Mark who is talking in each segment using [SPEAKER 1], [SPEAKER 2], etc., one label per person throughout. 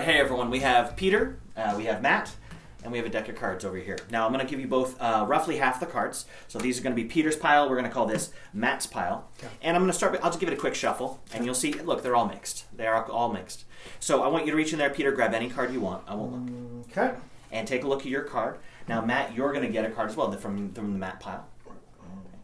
[SPEAKER 1] hey everyone, we have Peter, we have Matt, and we have a deck of cards over here. Now I'm going to give you both roughly half the cards. So these are going to be Peter's pile. We're going to call this Matt's pile. Okay. And I'm going to start, I'll just give it a quick shuffle, and you'll see, look, they're all mixed. They are all mixed. So I want you to reach in there, Peter, grab any card you want. I won't look.
[SPEAKER 2] Okay.
[SPEAKER 1] And take a look at your card. Now, Matt, you're going to get a card as well from the Matt pile.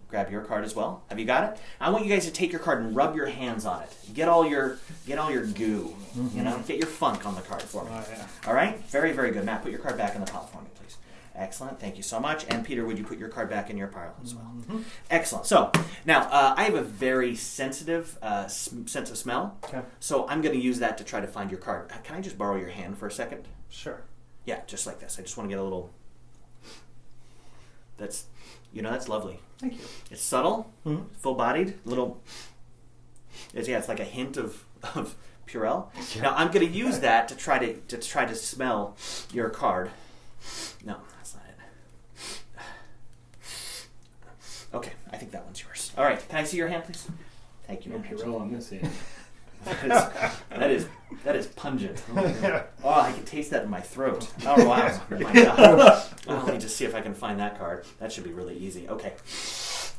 [SPEAKER 1] Grab your card as well. Have you got it? I want you guys to take your card and rub your hands on it. Get all your goo. You know, get your funk on the card for me. Oh, yeah. All right. Very, very good. Matt, put your card back in the pile for me, please. Excellent. Thank you so much. And Peter, would you put your card back in your pile as well? Excellent. So now I have a very sensitive sense of smell. Okay. So I'm going to use that to try to find your card. Can I just borrow your hand for a second?
[SPEAKER 2] Sure.
[SPEAKER 1] Yeah, just like this. I just want to get a little. That's lovely.
[SPEAKER 2] Thank you.
[SPEAKER 1] It's subtle, full-bodied, little. It's like a hint of Purell. Yeah. Now I'm going to use that to try to smell your card. No, that's not it. Okay, I think that one's yours. All right, can I see your hand, please? Thank you.
[SPEAKER 3] No Purell on this hand.
[SPEAKER 1] That is pungent. Oh, I can taste that in my throat. Oh wow! Oh, my God. Let me just see if I can find that card. That should be really easy. Okay.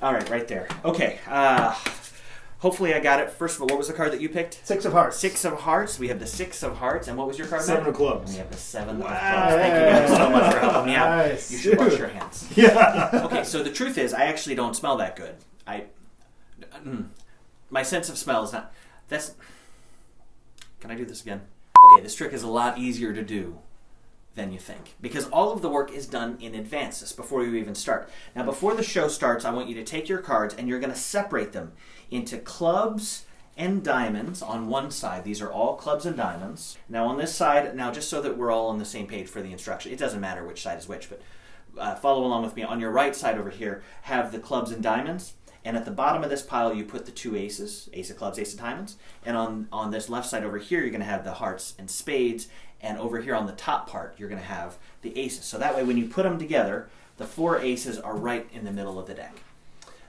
[SPEAKER 1] All right there. Okay. Hopefully I got it. First of all, what was the card that you picked?
[SPEAKER 2] 6 of hearts.
[SPEAKER 1] 6 of hearts. We have the 6 of hearts. And what was your card?
[SPEAKER 3] 7 of clubs.
[SPEAKER 1] And we have the 7 of clubs. Thank you guys so much for helping me out.
[SPEAKER 2] Nice.
[SPEAKER 1] You should wash your hands.
[SPEAKER 2] Yeah.
[SPEAKER 1] Okay, so the truth is, I actually don't smell that good. My sense of smell is not. Can I do this again? Okay, this trick is a lot easier to do than you think, because all of the work is done in advance, just before you even start. Now, before the show starts, I want you to take your cards and you're going to separate them into clubs and diamonds on one side. These are all clubs and diamonds. Now, on this side, just so that we're all on the same page for the instruction, it doesn't matter which side is which, but follow along with me. On your right side over here, have the clubs and diamonds. And at the bottom of this pile, you put the 2 aces, ace of clubs, ace of diamonds. And on this left side over here, you're going to have the hearts and spades. And over here on the top part, you're going to have the aces. So that way, when you put them together, the 4 aces are right in the middle of the deck.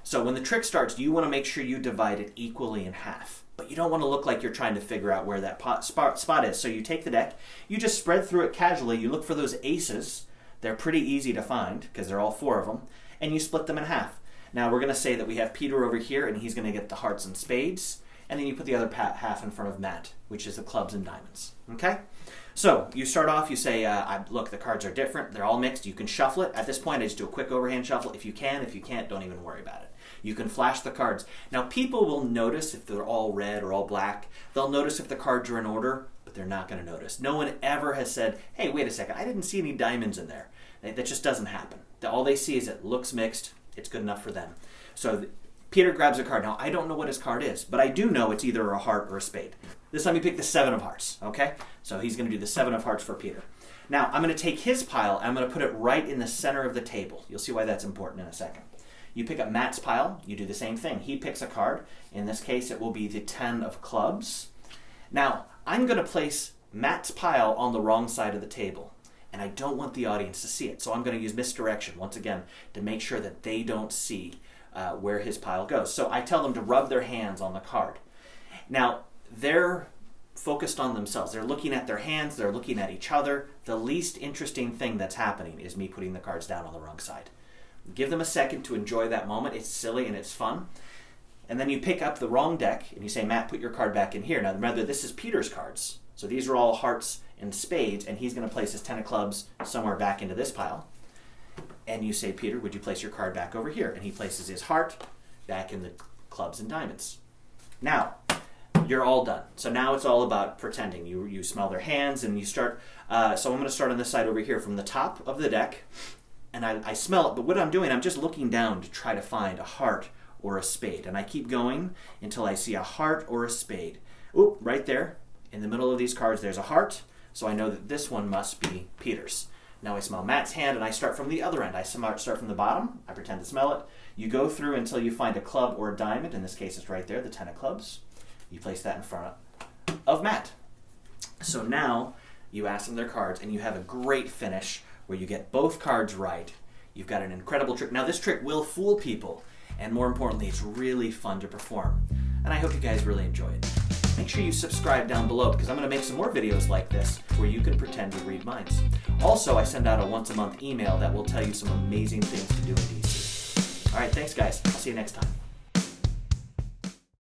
[SPEAKER 1] So when the trick starts, you want to make sure you divide it equally in half. But you don't want to look like you're trying to figure out where that spot is. So you take the deck, you just spread through it casually, you look for those aces. They're pretty easy to find, because they're all 4 of them. And you split them in half. Now we're going to say that we have Peter over here, and he's going to get the hearts and spades, and then you put the other half in front of Matt, which is the clubs and diamonds. Okay? So you start off, you say, look, the cards are different, they're all mixed, you can shuffle it. At this point, I just do a quick overhand shuffle. If you can't, don't even worry about it. You can flash the cards. Now people will notice if they're all red or all black. They'll notice if the cards are in order, but they're not going to notice. No one ever has said, hey, wait a second, I didn't see any diamonds in there. That just doesn't happen. All they see is it looks mixed. It's good enough for them. So Peter grabs a card. Now, I don't know what his card is, but I do know it's either a heart or a spade. This time he picked the 7 of hearts, okay? So he's going to do the 7 of hearts for Peter. Now, I'm going to take his pile, and I'm going to put it right in the center of the table. You'll see why that's important in a second. You pick up Matt's pile. You do the same thing. He picks a card. In this case, it will be the 10 of clubs. Now, I'm going to place Matt's pile on the wrong side of the table. And I don't want the audience to see it. So I'm going to use misdirection, once again, to make sure that they don't see where his pile goes. So I tell them to rub their hands on the card. Now, they're focused on themselves. They're looking at their hands. They're looking at each other. The least interesting thing that's happening is me putting the cards down on the wrong side. Give them a second to enjoy that moment. It's silly and it's fun. And then you pick up the wrong deck, and you say, Matt, put your card back in here. Now, remember, this is Peter's cards. So these are all hearts and spades, and he's going to place his 10 of clubs somewhere back into this pile. And you say, Peter, would you place your card back over here? And he places his heart back in the clubs and diamonds. Now, you're all done. So now it's all about pretending. You smell their hands, and you start. So I'm going to start on this side over here from the top of the deck, and I smell it. But what I'm doing, I'm just looking down to try to find a heart or a spade. And I keep going until I see a heart or a spade. Oop, right there. In the middle of these cards, there's a heart. So I know that this one must be Peter's. Now I smell Matt's hand, and I start from the other end. I start from the bottom. I pretend to smell it. You go through until you find a club or a diamond. In this case, it's right there, the 10 of clubs. You place that in front of Matt. So now you ask them their cards, and you have a great finish where you get both cards right. You've got an incredible trick. Now this trick will fool people, and more importantly, it's really fun to perform. And I hope you guys really enjoy it. make sure you subscribe down below because I'm going to make some more videos like this where you can pretend to read minds. Also, I send out a once a month email that will tell you some amazing things to do in DC. All right, thanks guys. I'll see you next time.